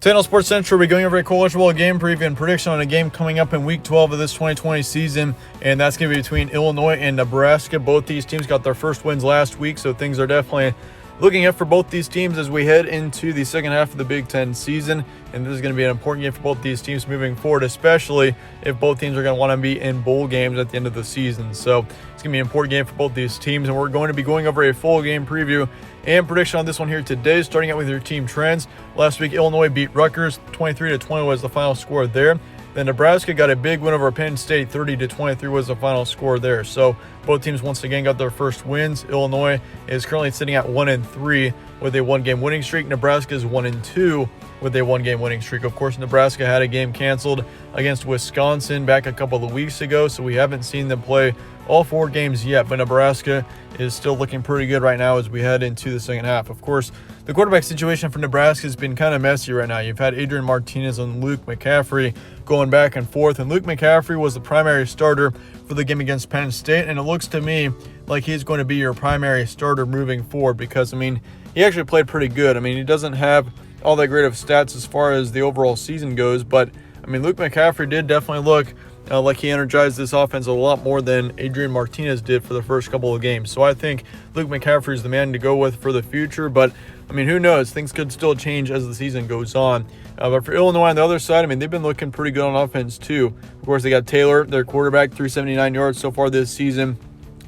Channel Sports Central, we're going over a college football game preview and prediction on a game coming up in Week 12 of this 2020 season, and that's going to be between Illinois and Nebraska. Both these teams got their first wins last week, so things are definitely looking up for both these teams as we head into the second half of the Big Ten season, and this is going to be an important game for both these teams moving forward, especially if both teams are going to want to be in bowl games at the end of the season. So it's going to be an important game for both these teams, and we're going to be going over a full game preview and prediction on this one here today, starting out with your team trends. Last week, Illinois beat Rutgers. 23-20 was the final score there. Then Nebraska got a big win over Penn State. 30-23 was the final score there. So both teams once again got their first wins. Illinois is currently sitting at 1-3 with a one-game winning streak. Nebraska is 1-2 with a one-game winning streak. Of course, Nebraska had a game canceled against Wisconsin back a couple of weeks ago, so we haven't seen them play all four games yet, but Nebraska is still looking pretty good right now as we head into the second half. Of course, the quarterback situation for Nebraska has been kind of messy right now. You've had Adrian Martinez and Luke McCaffrey going back and forth, and Luke McCaffrey was the primary starter for the game against Penn State, and it looks to me like he's going to be your primary starter moving forward because, he actually played pretty good. He doesn't have all that great of stats as far as the overall season goes, but, Luke McCaffrey did definitely look like he energized this offense a lot more than Adrian Martinez did for the first couple of games. So I think Luke McCaffrey is the man to go with for the future, but who knows? Things could still change as the season goes on. But for Illinois on the other side, they've been looking pretty good on offense too. Of course, they got Taylor, their quarterback, 379 yards so far this season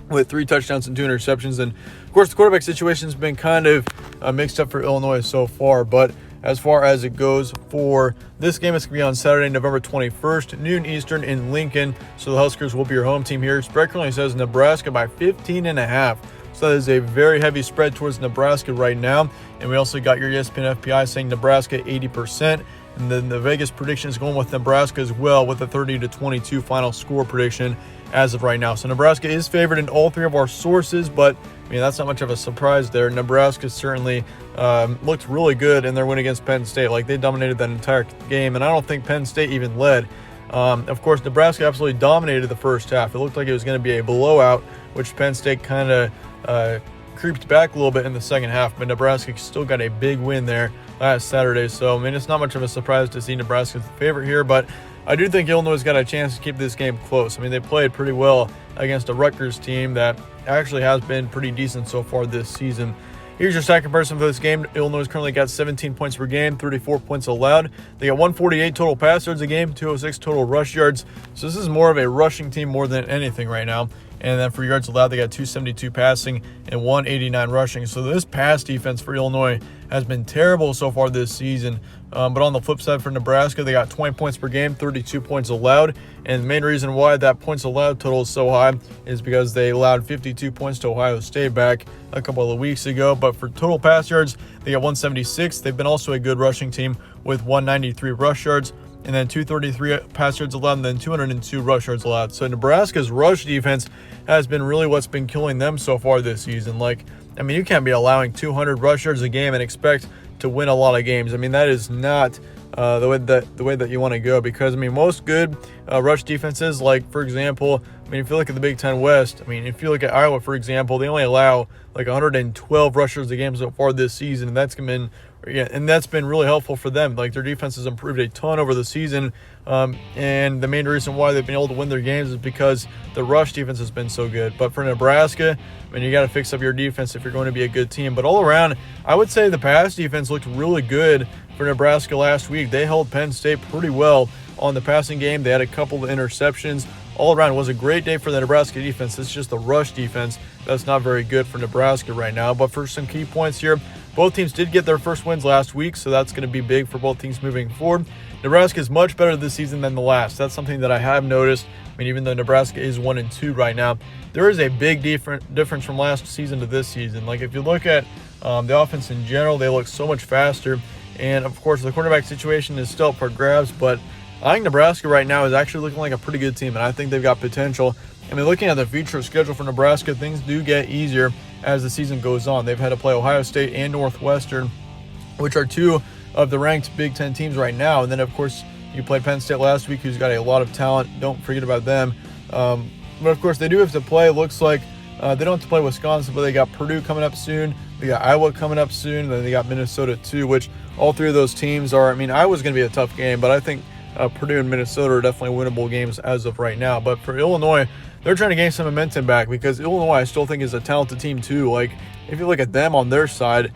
with 3 touchdowns and 2 interceptions. And of course, the quarterback situation has been kind of mixed up for Illinois so far, but as far as it goes for this game, it's going to be on Saturday, November 21st, noon Eastern in Lincoln. So the Huskers will be your home team here. Spread currently says Nebraska by 15.5. So that is a very heavy spread towards Nebraska right now. And we also got your ESPN FPI saying Nebraska 80%. And then the Vegas prediction is going with Nebraska as well with a 30-22 final score prediction as of right now. So Nebraska is favored in all 3 of our sources, but that's not much of a surprise there. Nebraska certainly looked really good in their win against Penn State. Like, they dominated that entire game, and I don't think Penn State even led. Of course, Nebraska absolutely dominated the first half. It looked like it was going to be a blowout, which Penn State kind of creeped back a little bit in the second half, but Nebraska still got a big win there last Saturday. So, it's not much of a surprise to see Nebraska as the favorite here, but I do think Illinois got a chance to keep this game close. They played pretty well against a Rutgers team that actually has been pretty decent so far this season. Here's your stat comparison for this game. Illinois currently got 17 points per game, 34 points allowed. They got 148 total pass yards a game, 206 total rush yards. So this is more of a rushing team more than anything right now. And then for yards allowed, they got 272 passing and 189 rushing. So this pass defense for Illinois has been terrible so far this season. But on the flip side for Nebraska, they got 20 points per game, 32 points allowed. And the main reason why that points allowed total is so high is because they allowed 52 points to Ohio State back a couple of weeks ago. But for total pass yards, they got 176. They've been also a good rushing team with 193 rush yards. And then 233 pass yards allowed, and then 202 rush yards allowed. So Nebraska's rush defense has been really what's been killing them so far this season. You can't be allowing 200 rush yards a game and expect to win a lot of games. That is not the way that you want to go, because most good rush defenses, like for example, if you look at the Big Ten West, if you look at Iowa, for example, they only allow 112 rushers a game so far this season, and that's been really helpful for them. Their defense has improved a ton over the season, and the main reason why they've been able to win their games is because the rush defense has been so good. But for Nebraska, you got to fix up your defense if you're going to be a good team. But all around, I would say the pass defense looked really good for Nebraska last week. They held Penn State pretty well on the passing game. They had a couple of interceptions. All around, it was a great day for the Nebraska defense. It's just the rush defense that's not very good for Nebraska right now. But for some key points here, both teams did get their first wins last week, so that's going to be big for both teams moving forward. Nebraska is much better this season than the last. That's something that I have noticed. Even though Nebraska is 1-2 right now, there is a big difference from last season to this season. If you look at the offense in general, they look so much faster. And, of course, the quarterback situation is still up for grabs, but I think Nebraska right now is actually looking like a pretty good team, and I think they've got potential. Looking at the future schedule for Nebraska, things do get easier as the season goes on. They've had to play Ohio State and Northwestern, which are 2 of the ranked Big Ten teams right now. And then, of course, you played Penn State last week, who's got a lot of talent. Don't forget about them. But, of course, they do have to play, looks like, They don't have to play Wisconsin, but they got Purdue coming up soon. They got Iowa coming up soon. And then they got Minnesota too, which all three of those teams are, I mean, Iowa's going to be a tough game, but I think Purdue and Minnesota are definitely winnable games as of right now. But for Illinois, they're trying to gain some momentum back because Illinois, I still think, is a talented team too. Like, if you look at them on their side,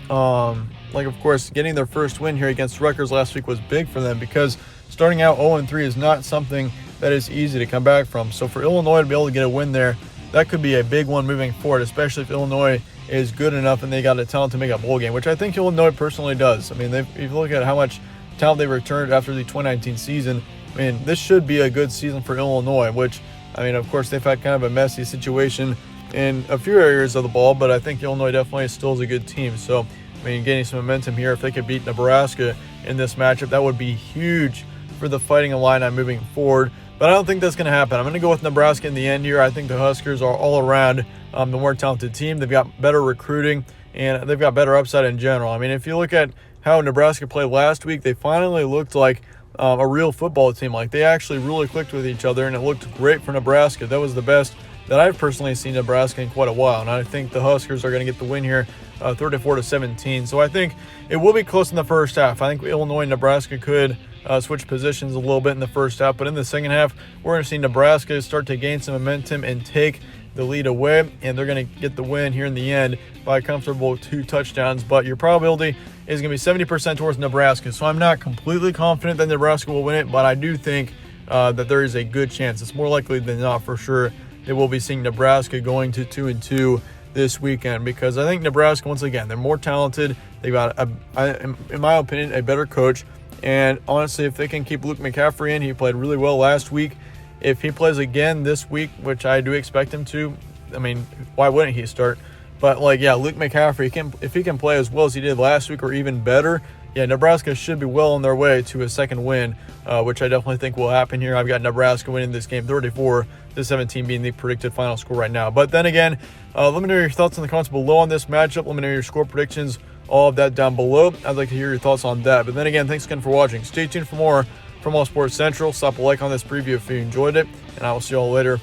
like, of course, getting their first win here against Rutgers last week was big for them because starting out 0-3 is not something that is easy to come back from. So for Illinois to be able to get a win there, that could be a big one moving forward, especially if Illinois is good enough and they got a talent to make a bowl game, which I think Illinois personally does. I mean, if you look at how much talent they returned after the 2019 season, I mean, this should be a good season for Illinois, which, I mean, of course, they've had kind of a messy situation in a few areas of the ball, but I think Illinois definitely still is a good team. So, I mean, gaining some momentum here, if they could beat Nebraska in this matchup, that would be huge for the Fighting Illini moving forward. But I don't think that's going to happen. I'm going to go with Nebraska in the end here. I think the Huskers are all around the more talented team. They've got better recruiting, and they've got better upside in general. I mean, if you look at how Nebraska played last week, they finally looked like a real football team. Like, they actually really clicked with each other, and it looked great for Nebraska. That was the best that I've personally seen Nebraska in quite a while, and I think the Huskers are going to get the win here, 34-17. So I think it will be close in the first half. I think Illinois and Nebraska could switch positions a little bit in the first half, but in the second half, we're going to see Nebraska start to gain some momentum and take the lead away, and they're going to get the win here in the end by a comfortable 2 touchdowns. But your probability is going to be 70% towards Nebraska, so I'm not completely confident that Nebraska will win it, but I do think that there is a good chance. It's more likely than not for sure that we'll be seeing Nebraska going to 2-2 this weekend, because I think Nebraska, once again, they're more talented. They've got, in my opinion, a better coach. And honestly, if they can keep Luke McCaffrey in, he played really well last week. If he plays again this week, which I do expect him to, I mean, why wouldn't he start? But, like, yeah, Luke McCaffrey, if he can play as well as he did last week or even better, yeah, Nebraska should be well on their way to a second win, which I definitely think will happen here. I've got Nebraska winning this game 34-17 being the predicted final score right now. But then again, let me know your thoughts in the comments below on this matchup. Let me know your score predictions, all of that down below. I'd like to hear your thoughts on that. But then again, thanks again for watching. Stay tuned for more from All Sports Central. Slap a like on this preview if you enjoyed it, and I will see you all later.